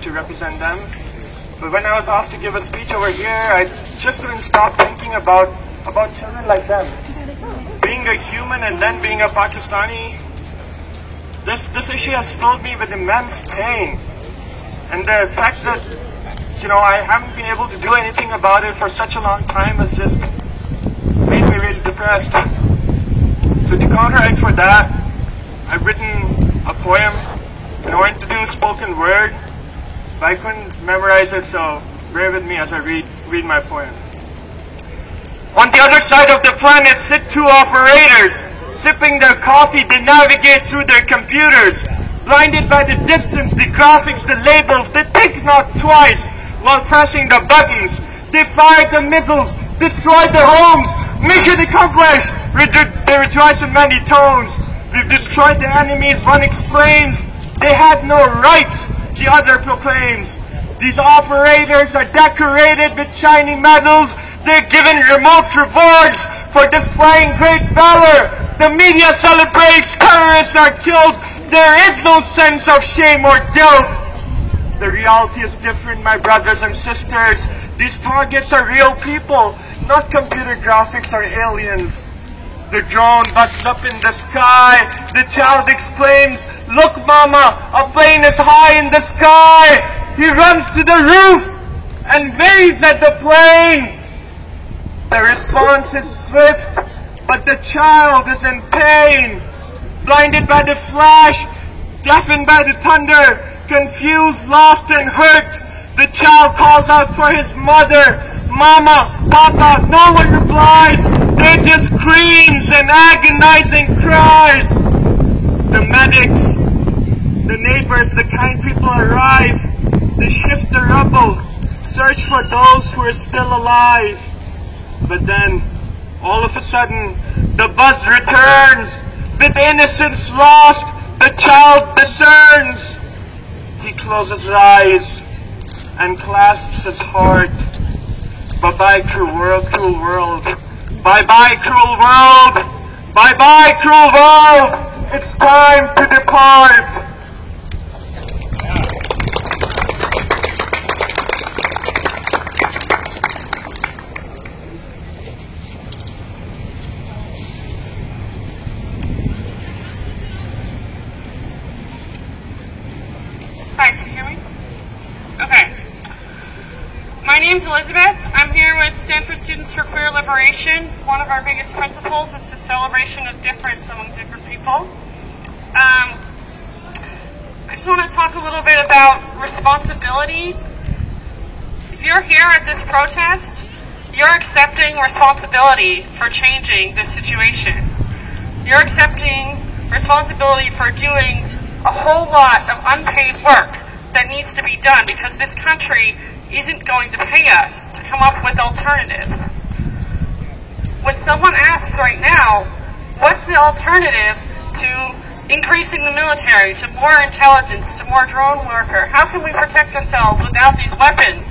to represent them. But when I was asked to give a speech over here, I just couldn't stop thinking about children like them. Being a human and then being a Pakistani, this issue has filled me with immense pain. And the fact that, I haven't been able to do anything about it for such a long time has just made me really depressed. So to counteract for that, I've written a poem, and I wanted to do spoken word, but I couldn't memorize it, so bear with me as I read my poem. On the other side of the planet sit two operators. Sipping their coffee, they navigate through their computers. Blinded by the distance, the graphics, the labels, they think not twice while pressing the buttons. They fired the missiles, destroyed their homes. Mission accomplished. They rejoice in many tones. We've destroyed the enemies, one explains. They had no rights, the other proclaims. These operators are decorated with shiny medals. They're given remote rewards for displaying great valor. The media celebrates, terrorists are killed. There is no sense of shame or guilt. The reality is different, my brothers and sisters. These targets are real people, not computer graphics or aliens. The drone busts up in the sky. The child exclaims, "Look, Mama, a plane is high in the sky." He runs to the roof and waves at the plane. The response is swift, but the child is in pain. Blinded by the flash, deafened by the thunder, confused, lost, and hurt, the child calls out for his mother. "Mama, Papa," no one replies. They're just screams and agonizing cries. The medics, the neighbors, the kind people arrive. They shift the rubble, search for those who are still alive. But then, all of a sudden, the buzz returns. With innocence lost, the child discerns. He closes his eyes and clasps his heart. Bye-bye, cruel world, cruel world. Bye-bye, cruel world. Bye-bye, cruel world. It's time to depart. Hi, can you hear me? Okay. My name's Elizabeth. I'm here with Stanford Students for Queer Liberation. One of our biggest principles is the celebration of difference among different people. I just want to talk a little bit about responsibility. If you're here at this protest, you're accepting responsibility for changing this situation. You're accepting responsibility for doing a whole lot of unpaid work that needs to be done because this country isn't going to pay us to come up with alternatives. When someone asks right now, what's the alternative to increasing the military, to more intelligence, to more drone warfare? How can we protect ourselves without these weapons?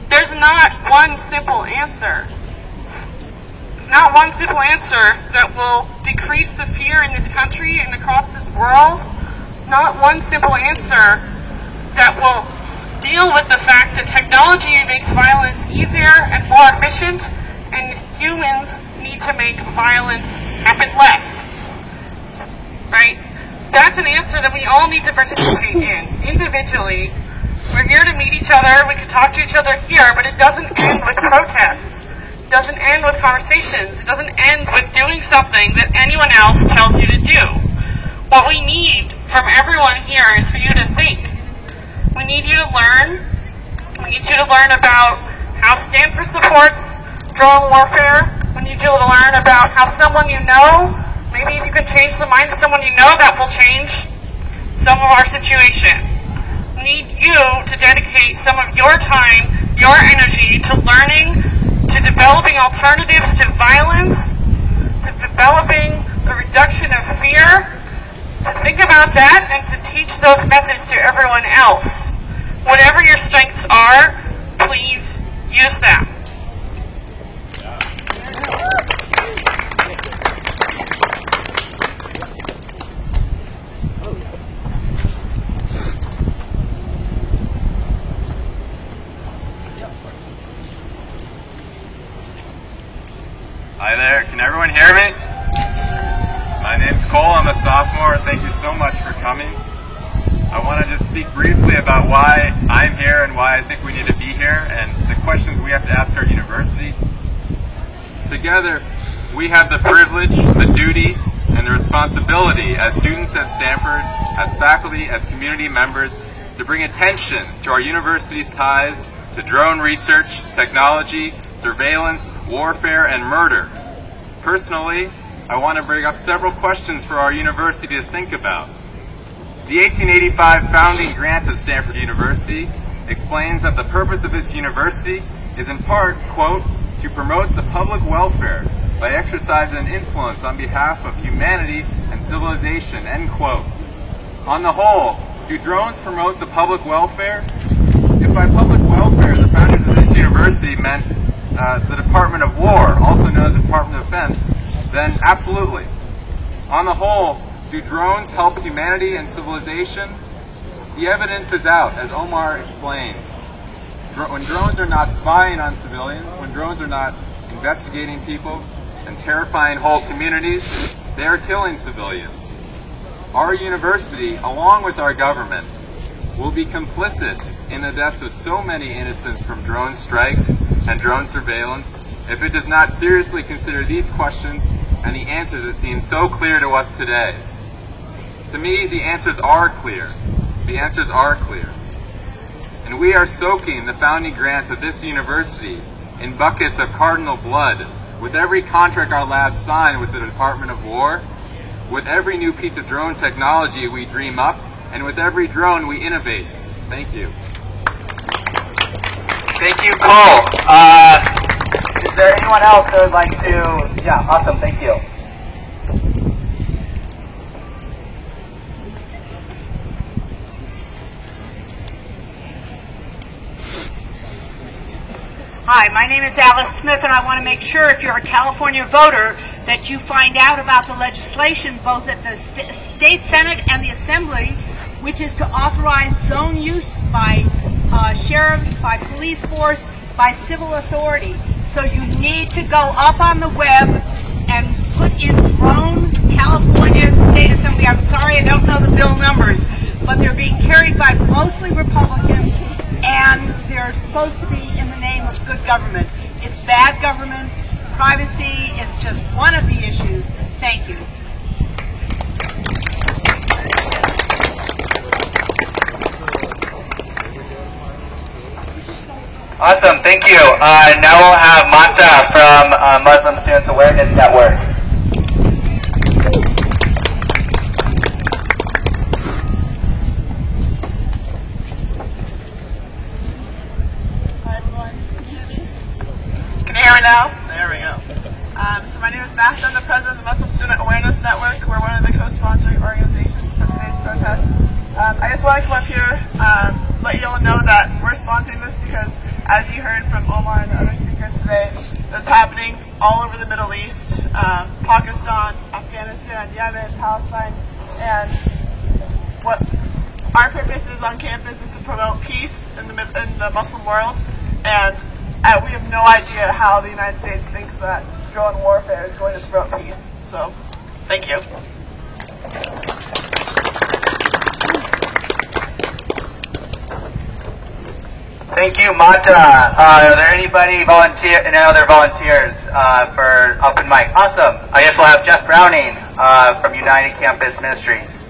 There's not one simple answer. Not one simple answer that will decrease the fear in this country and across this world. Not one simple answer that will deal with the fact that technology makes violence easier and more efficient, and humans need to make violence happen less. Right? That's an answer that we all need to participate in, individually. We're here to meet each other, we can talk to each other here, but it doesn't end with protests. It doesn't end with conversations. It doesn't end with doing something that anyone else tells you to do. What we need from everyone here is for you to think. We need you to learn. We need you to learn about how Stanford supports drone warfare. We need you to learn about how someone you know, maybe if you can change the mind of someone you know, that will change some of our situation. We need you to dedicate some of your time, your energy to learning, to developing alternatives to violence, to developing the reduction of fear, to think about that and to teach those methods to everyone else. Whatever your strengths are, please use them. Hi there, can everyone hear me? My name's Cole, I'm a sophomore. Thank you so much for coming. I want to just speak briefly about why I'm here and why I think we need to be here and the questions we have to ask our university. Together, we have the privilege, the duty, and the responsibility as students at Stanford, as faculty, as community members, to bring attention to our university's ties to drone research, technology, surveillance, warfare, and murder. Personally, I want to bring up several questions for our university to think about. The 1885 founding grant of Stanford University explains that the purpose of this university is in part, quote, to promote the public welfare by exercising an influence on behalf of humanity and civilization, end quote. On the whole, do drones promote the public welfare? If by public welfare the founders of this university meant the Department of War, also known as the Department of Defense, then absolutely. On the whole, do drones help humanity and civilization? The evidence is out, as Omar explains. When drones are not spying on civilians, when drones are not investigating people and terrifying whole communities, they are killing civilians. Our university, along with our government, will be complicit in the deaths of so many innocents from drone strikes and drone surveillance if it does not seriously consider these questions and the answers that seem so clear to us today. To me, the answers are clear. The answers are clear. And we are soaking the founding grant of this university in buckets of cardinal blood with every contract our labs sign with the Department of War, with every new piece of drone technology we dream up, and with every drone we innovate. Thank you. Thank you, Cole. Is there anyone else that would like to? Yeah, awesome. Thank you. Hi, my name is Alice Smith, and I want to make sure if you're a California voter that you find out about the legislation both at the State Senate and the Assembly, which is to authorize zone use by sheriffs, by police force, by civil authority. So you need to go up on the web and put in drone California State Assembly. I'm sorry, I don't know the bill numbers, but they're being carried by mostly Republicans, and they're supposed to be in the name of good government. It's bad government, privacy, it's just one of the issues. Thank you. Awesome, thank you. Now we'll have Mata from Muslim Students Awareness Network. Can you hear me now? There we go. So my name is Mata. I'm the president of the Muslim Student Awareness Network. We're one of the co-sponsoring organizations for today's protest. I just want to come up here, let you all know that we're sponsoring this because, as you heard from Omar and the other speakers today, that's happening all over the Middle East, Pakistan, Afghanistan, Yemen, Palestine, and what our purpose is on campus is to promote peace in the Muslim world, and we have no idea how the United States thinks that drone warfare is going to promote peace. So, thank you. Thank you, Mata. Are there any other volunteers for open mic? Awesome. I guess we'll have Geoff Browning from United Campus Ministries.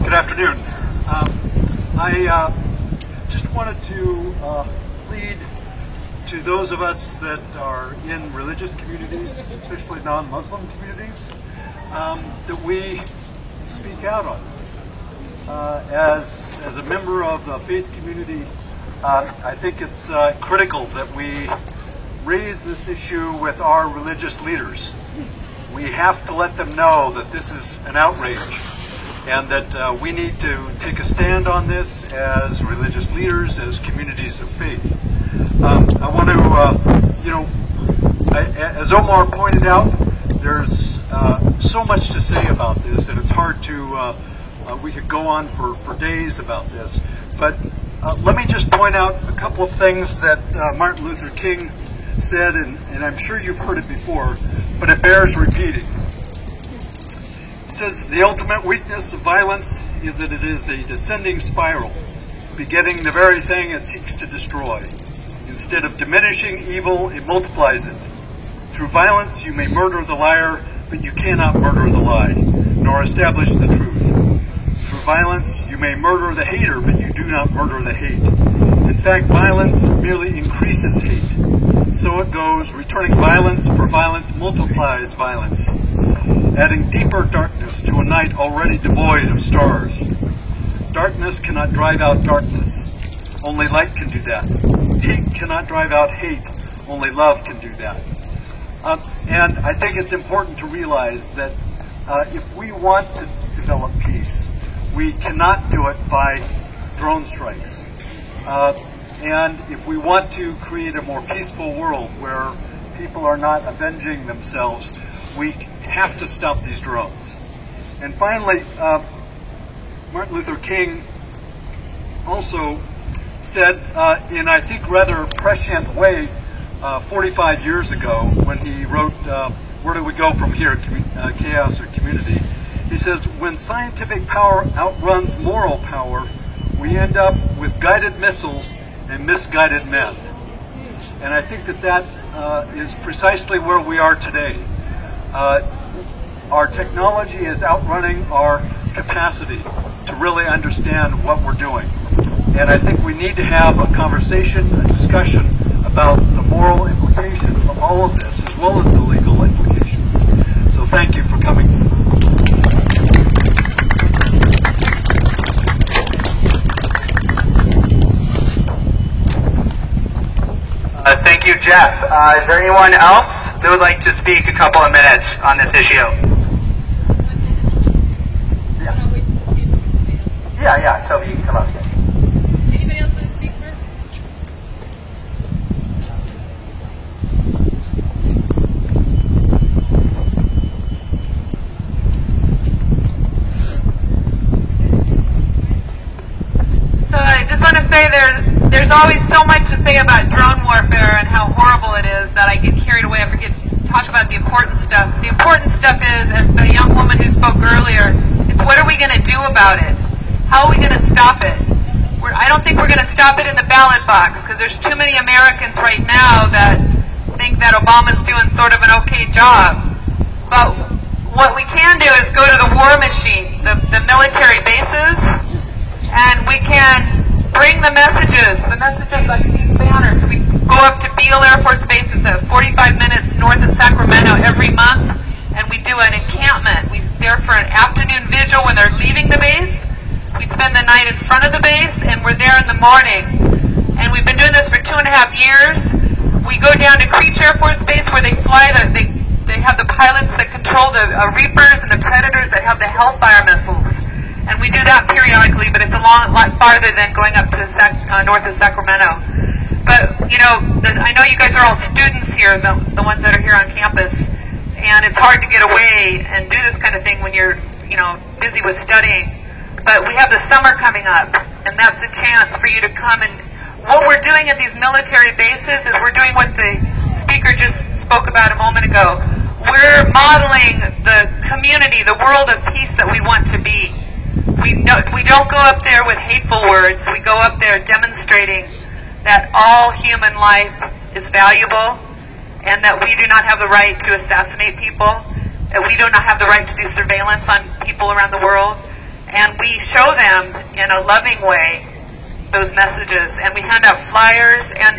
Good afternoon. I just wanted to plead to those of us that are in religious communities, especially non-Muslim communities, that we speak out on this. As a member of the faith community, I think it's critical that we raise this issue with our religious leaders. We have to let them know that this is an outrage and that we need to take a stand on this as religious leaders, as communities of faith. I want to, as Omar pointed out, there's so much to say about this, and it's hard to We could go on for days about this. But let me just point out a couple of things that Martin Luther King said, and I'm sure you've heard it before, but it bears repeating. He says, the ultimate weakness of violence is that it is a descending spiral, begetting the very thing it seeks to destroy. Instead of diminishing evil, it multiplies it. Through violence, you may murder the liar, but you cannot murder the lie, nor establish the truth. Through violence, you may murder the hater, but you do not murder the hate. In fact, violence merely increases hate. So it goes, returning violence for violence multiplies violence, adding deeper darkness to a night already devoid of stars. Darkness cannot drive out darkness. Only light can do that. Hate cannot drive out hate. Only love can do that. And I think it's important to realize that if we want to develop peace, we cannot do it by drone strikes. And if we want to create a more peaceful world where people are not avenging themselves, we have to stop these drones. And finally, Martin Luther King also said, in I think rather prescient way, 45 years ago, when he wrote, Where Do We Go From Here, Chaos or Community? He says, when scientific power outruns moral power, we end up with guided missiles and misguided men. And I think that is precisely where we are today. Our technology is outrunning our capacity to really understand what we're doing. And I think we need to have a conversation, a discussion about the moral implications of all of this, as well as the legal implications. So thank you for coming. Thank you, Geoff. Is there anyone else that would like to speak a couple of minutes on this issue? Yeah, Toby, you can come up here. Anybody else want to speak first? So I just want to say there's always so much to say about drone warfare and how horrible it is that I get carried away. I forget to talk about the important stuff. The important stuff is, as the young woman who spoke earlier, it's what are we going to do about it? How are we going to stop it? I don't think we're going to stop it in the ballot box, because there's too many Americans right now that think that Obama's doing sort of an okay job. But what we can do is go to the war machine, the military bases, and we can bring the messages like these banners. We go up to Beale Air Force Base. It's 45 minutes north of Sacramento every month, and we do an encampment. We're there for an afternoon vigil when they're leaving the base. We spend the night in front of the base, and we're there in the morning. And we've been doing this for 2.5 years. We go down to Creech Air Force Base where they fly, they have the pilots that control the Reapers and the Predators that have the Hellfire missiles. And we do that periodically, but it's a lot farther than going up to north of Sacramento. But, I know you guys are all students here, the ones that are here on campus, and it's hard to get away and do this kind of thing when you're, busy with studying. But we have the summer coming up, and that's a chance for you to come. And what we're doing at these military bases is we're doing what the speaker just spoke about a moment ago. We're modeling the community, the world of peace that we want to be. We don't go up there with hateful words. We go up there demonstrating that all human life is valuable, and that we do not have the right to assassinate people, that we do not have the right to do surveillance on people around the world. And we show them in a loving way those messages, and we hand out flyers. And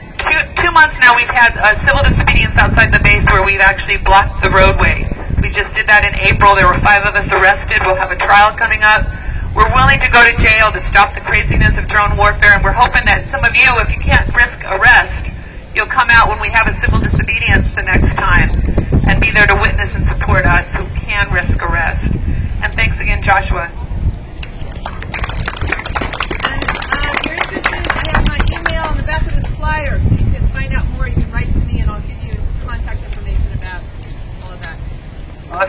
two months now we've had civil disobedience outside the base where we've actually blocked the roadway. We just did that in April. There were 5 of us arrested. We'll have a trial coming up. We're willing to go to jail to stop the craziness of drone warfare, and we're hoping that some of you, if you can't risk arrest, you'll come out when we have a civil disobedience the next time and be there to witness and support us who can risk arrest. And thanks again, Joshua. Flyer, so you can find out more. You can write to me, and I'll give you contact information about all of that.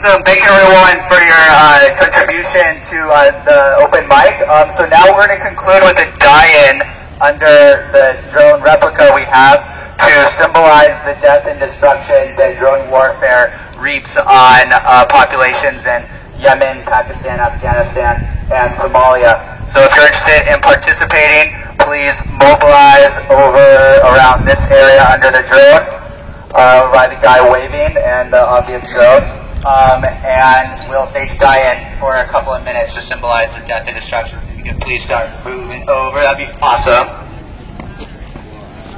Awesome. Thank you everyone for your contribution to the open mic. So now we're going to conclude with a die-in under the drone replica we have to symbolize the death and destruction that drone warfare reaps on populations in Yemen, Pakistan, Afghanistan, and Somalia. So if you're interested in participating, please mobilize over around this area under the drone by the guy waving and the obvious drone. And we'll stage die-in for a couple of minutes to symbolize the death and destruction. So if you can please start moving over, that'd be awesome.